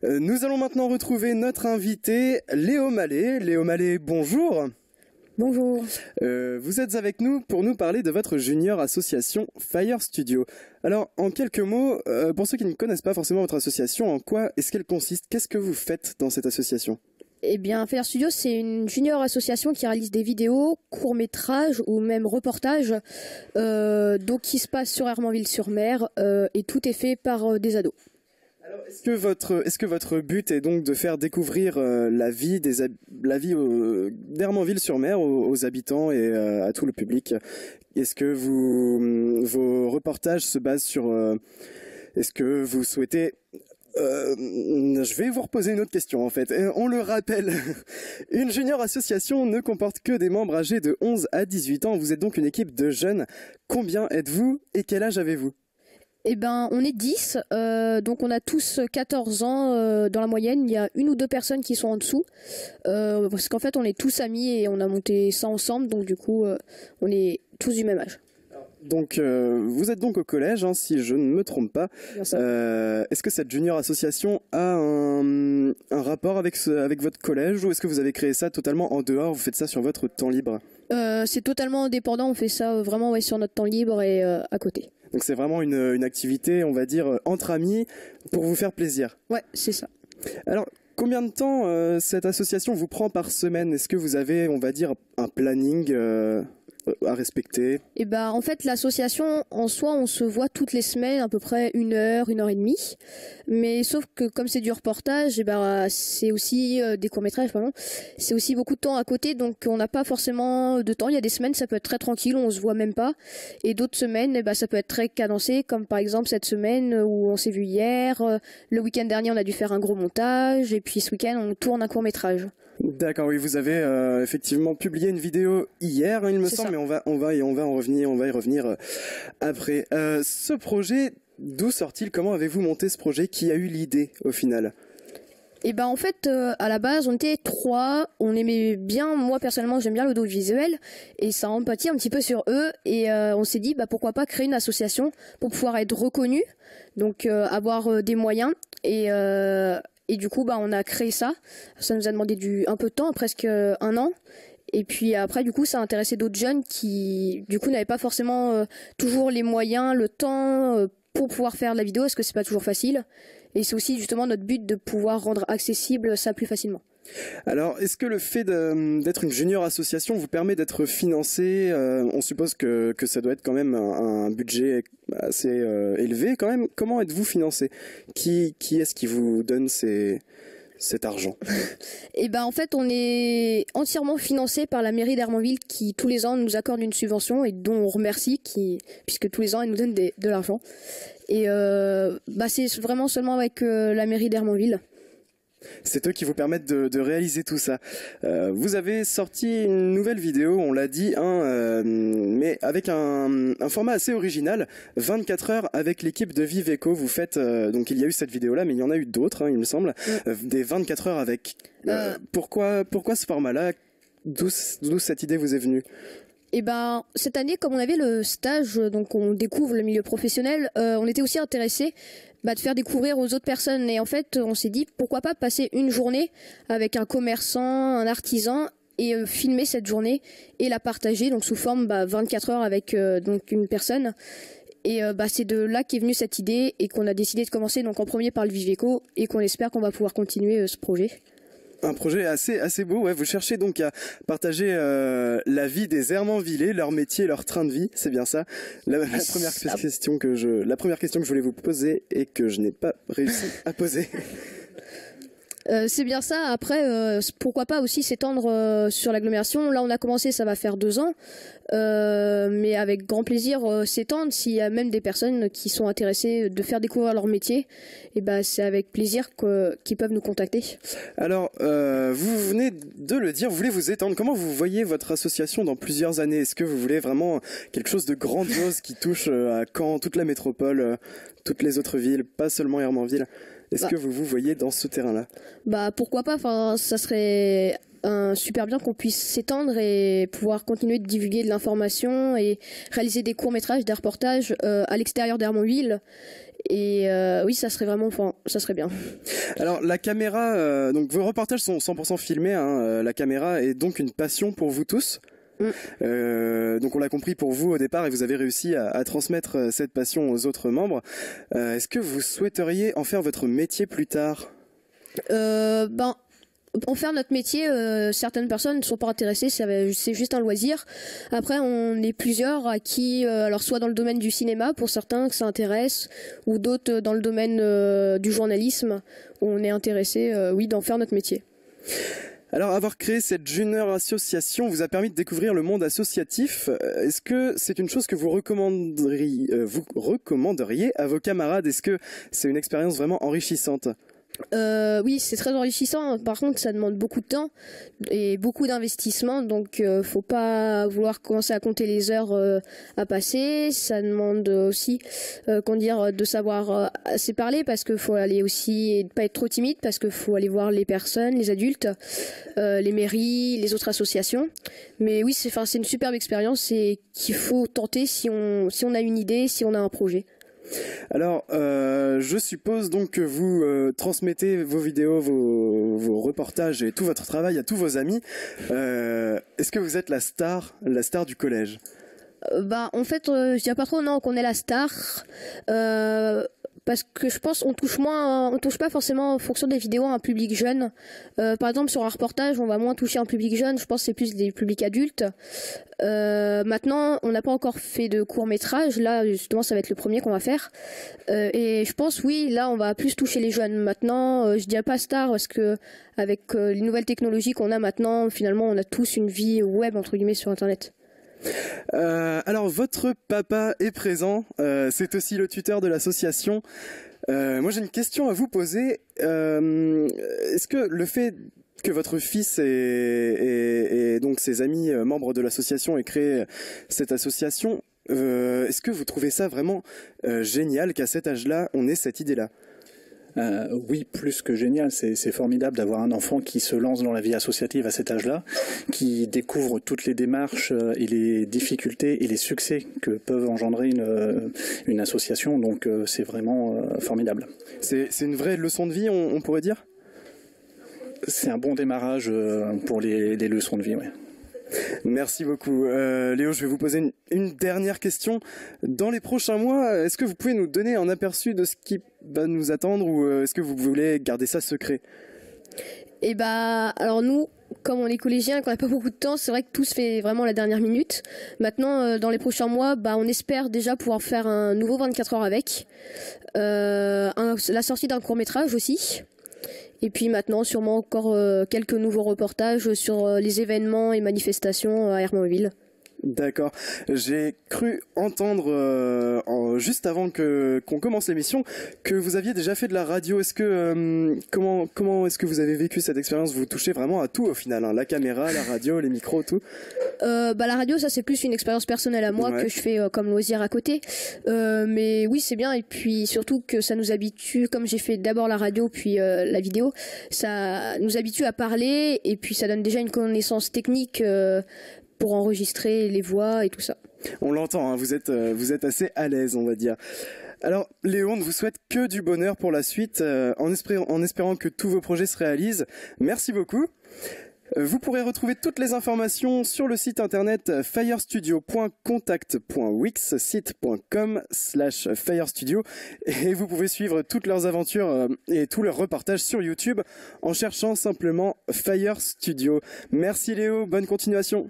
Nous allons maintenant retrouver notre invité Léo Mallet. Léo Mallet, bonjour. Bonjour. Vous êtes avec nous pour nous parler de votre junior association Fire Studio. Alors, en quelques mots, pour ceux qui ne connaissent pas forcément votre association, en quoi est-ce qu'elle consiste? Qu'est-ce que vous faites dans cette association? Eh bien, Fire Studio, c'est une junior association qui réalise des vidéos, courts-métrages ou même reportages, donc qui se passe sur Hermanville-sur-Mer, et tout est fait par des ados. Alors, est-ce que votre but est donc de faire découvrir la vie d'Hermanville-sur-Mer aux habitants et à tout le public? Est-ce que vos reportages se basent sur est-ce que vous souhaitez je vais vous reposer une autre question en fait. On le rappelle, une junior association ne comporte que des membres âgés de 11 à 18 ans. Vous êtes donc une équipe de jeunes. Combien êtes-vous et quel âge avez-vous? Eh ben, on est 10, donc on a tous 14 ans dans la moyenne. Il y a une ou deux personnes qui sont en dessous, parce qu'en fait on est tous amis et on a monté ça ensemble, donc du coup on est tous du même âge. Donc vous êtes donc au collège, hein, si je ne me trompe pas. Est-ce que cette junior association a un rapport avec votre collège, ou est-ce que vous avez créé ça totalement en dehors, vous faites ça sur votre temps libre? C'est totalement indépendant, on fait ça vraiment sur notre temps libre et à côté. Donc c'est vraiment une activité, on va dire, entre amis, pour vous faire plaisir. Ouais, c'est ça. Alors, combien de temps cette association vous prend par semaine? Est-ce que vous avez, on va dire, un planning à respecter? Et ben en fait l'association en soi on se voit toutes les semaines à peu près 1 heure et demie, mais sauf que comme c'est du reportage, et ben c'est aussi des courts-métrages pardon, c'est aussi beaucoup de temps à côté, donc on n'a pas forcément de temps. Il y a des semaines ça peut être très tranquille, on se voit même pas, et d'autres semaines et ben ça peut être très cadencé, comme par exemple cette semaine où on s'est vu hier, le week-end dernier on a dû faire un gros montage, et puis ce week-end on tourne un court-métrage. D'accord, oui, vous avez effectivement publié une vidéo hier, il me semble, mais on va y revenir après. Ce projet, d'où sort-il? Comment avez-vous monté ce projet? Qui a eu l'idée au final? Et ben en fait à la base on était 3, on aimait bien, moi personnellement j'aime bien l'audiovisuel et ça empathie un petit peu sur eux, et on s'est dit pourquoi pas créer une association pour pouvoir être reconnu, donc avoir des moyens, et du coup on a créé ça. Ça nous a demandé un peu de temps, presque 1 an. Et puis après du coup ça a intéressé d'autres jeunes qui du coup n'avaient pas forcément toujours les moyens, le temps pour pouvoir faire de la vidéo, parce que c'est pas toujours facile. Et c'est aussi justement notre but de pouvoir rendre accessible ça plus facilement. Alors, est-ce que le fait d'être une junior association vous permet d'être financé? On suppose que ça doit être quand même un budget assez élevé quand même. Comment êtes-vous financé? Qui est-ce qui vous donne cet argent? Et ben en fait on est entièrement financé par la mairie d'Hermanville, qui tous les ans nous accorde une subvention et dont on remercie, puisque tous les ans ils nous donnent de l'argent. Et c'est vraiment seulement avec la mairie d'Hermanville. C'est eux qui vous permettent de réaliser tout ça. Vous avez sorti une nouvelle vidéo, on l'a dit, mais avec un format assez original, 24 heures avec l'équipe de Viveco. Vous faites, donc il y a eu cette vidéo-là, mais il y en a eu d'autres, il me semble, des 24 heures avec. Pourquoi ce format-là? D'où cette idée vous est venue? Et ben cette année, comme on avait le stage, donc on découvre le milieu professionnel, on était aussi intéressés de faire découvrir aux autres personnes, et en fait on s'est dit pourquoi pas passer une journée avec un commerçant, un artisan, et filmer cette journée et la partager donc sous forme 24 heures avec donc une personne. Et c'est de là qu'est venue cette idée, et qu'on a décidé de commencer donc en premier par le Viveco, et qu'on espère qu'on va pouvoir continuer ce projet. Un projet assez beau, ouais. Vous cherchez donc à partager la vie des Hermanvillais, leur métier, leur train de vie, c'est bien ça. La première question que je voulais vous poser et que je n'ai pas réussi à poser. C'est bien ça. Après, pourquoi pas aussi s'étendre sur l'agglomération. Là, on a commencé, ça va faire 2 ans, mais avec grand plaisir s'étendre. S'il y a même des personnes qui sont intéressées de faire découvrir leur métier, et c'est avec plaisir qu'ils peuvent nous contacter. Alors, vous venez de le dire, vous voulez vous étendre. Comment vous voyez votre association dans plusieurs années? Est-ce que vous voulez vraiment quelque chose de grandiose qui touche à Caen, toute la métropole, toutes les autres villes, pas seulement Hermanville? Est-ce que vous voyez dans ce terrain-là? Pourquoi pas. Enfin, ça serait super bien qu'on puisse s'étendre et pouvoir continuer de divulguer de l'information et réaliser des courts-métrages, des reportages à l'extérieur d'Hermanville. Et oui, ça serait vraiment, enfin, ça serait bien. Alors la caméra, donc vos reportages sont 100% filmés, hein, la caméra est donc une passion pour vous tous. Donc on l'a compris pour vous au départ et vous avez réussi à transmettre cette passion aux autres membres. Est-ce que vous souhaiteriez en faire votre métier plus tard? En faire notre métier, certaines personnes ne sont pas intéressées, c'est juste un loisir. Après, on est plusieurs à qui, alors soit dans le domaine du cinéma pour certains que ça intéresse, ou d'autres dans le domaine du journalisme, où on est intéressé, oui, d'en faire notre métier. Alors, avoir créé cette Junior Association vous a permis de découvrir le monde associatif. Est-ce que c'est une chose que vous recommanderiez à vos camarades? Est-ce que c'est une expérience vraiment enrichissante? Oui, c'est très enrichissant. Par contre, ça demande beaucoup de temps et beaucoup d'investissement. Donc, faut pas vouloir commencer à compter les heures à passer. Ça demande aussi, de savoir assez parler parce qu'il faut aller aussi et pas être trop timide parce qu'il faut aller voir les personnes, les adultes, les mairies, les autres associations. Mais oui, c'est une superbe expérience et qu'il faut tenter si on a une idée, si on a un projet. Alors, je suppose donc que vous transmettez vos vidéos, vos reportages et tout votre travail à tous vos amis. Est-ce que vous êtes la star du collège? En fait, je dirais pas trop non qu'on est la star. Parce que je pense on touche pas forcément en fonction des vidéos un public jeune. Par exemple sur un reportage on va moins toucher un public jeune, je pense que c'est plus des publics adultes. Maintenant on n'a pas encore fait de court-métrage, là justement ça va être le premier qu'on va faire. Et je pense oui là on va plus toucher les jeunes. Maintenant je dirais pas star parce que avec les nouvelles technologies qu'on a maintenant finalement on a tous une vie web entre guillemets sur internet. Alors votre papa est présent, c'est aussi le tuteur de l'association. Moi j'ai une question à vous poser. Est-ce que le fait que votre fils et donc ses amis membres de l'association aient créé cette association, est-ce que vous trouvez ça vraiment génial qu'à cet âge-là on ait cette idée-là? Oui, plus que génial, c'est formidable d'avoir un enfant qui se lance dans la vie associative à cet âge-là, qui découvre toutes les démarches et les difficultés et les succès que peuvent engendrer une association, donc c'est vraiment formidable. C'est une vraie leçon de vie, on pourrait dire? C'est un bon démarrage pour les leçons de vie, oui. Merci beaucoup. Léo, je vais vous poser une dernière question. Dans les prochains mois, est-ce que vous pouvez nous donner un aperçu de ce qui va nous attendre ou est-ce que vous voulez garder ça secret? Alors nous, comme on est collégiens et qu'on n'a pas beaucoup de temps, c'est vrai que tout se fait vraiment à la dernière minute. Maintenant, dans les prochains mois, on espère déjà pouvoir faire un nouveau 24 heures avec. La sortie d'un court-métrage aussi. Et puis maintenant, sûrement encore quelques nouveaux reportages sur les événements et manifestations à Hermonville. D'accord. J'ai cru entendre juste avant qu'on commence l'émission que vous aviez déjà fait de la radio. Est-ce que comment est-ce que vous avez vécu cette expérience? Vous touchez vraiment à tout au final, hein, la caméra, la radio, les micros, tout. La radio, ça c'est plus une expérience personnelle à moi que je fais comme loisir à côté. Mais oui, c'est bien et puis surtout que ça nous habitue. Comme j'ai fait d'abord la radio puis la vidéo, ça nous habitue à parler et puis ça donne déjà une connaissance technique. Pour enregistrer les voix et tout ça. On l'entend, hein, vous êtes assez à l'aise, on va dire. Alors, Léo, on ne vous souhaite que du bonheur pour la suite, en espérant que tous vos projets se réalisent. Merci beaucoup. Vous pourrez retrouver toutes les informations sur le site internet firestudio.contact.wixsite.com/firestudio et vous pouvez suivre toutes leurs aventures et tous leurs reportages sur YouTube en cherchant simplement Fire Studio. Merci Léo, bonne continuation.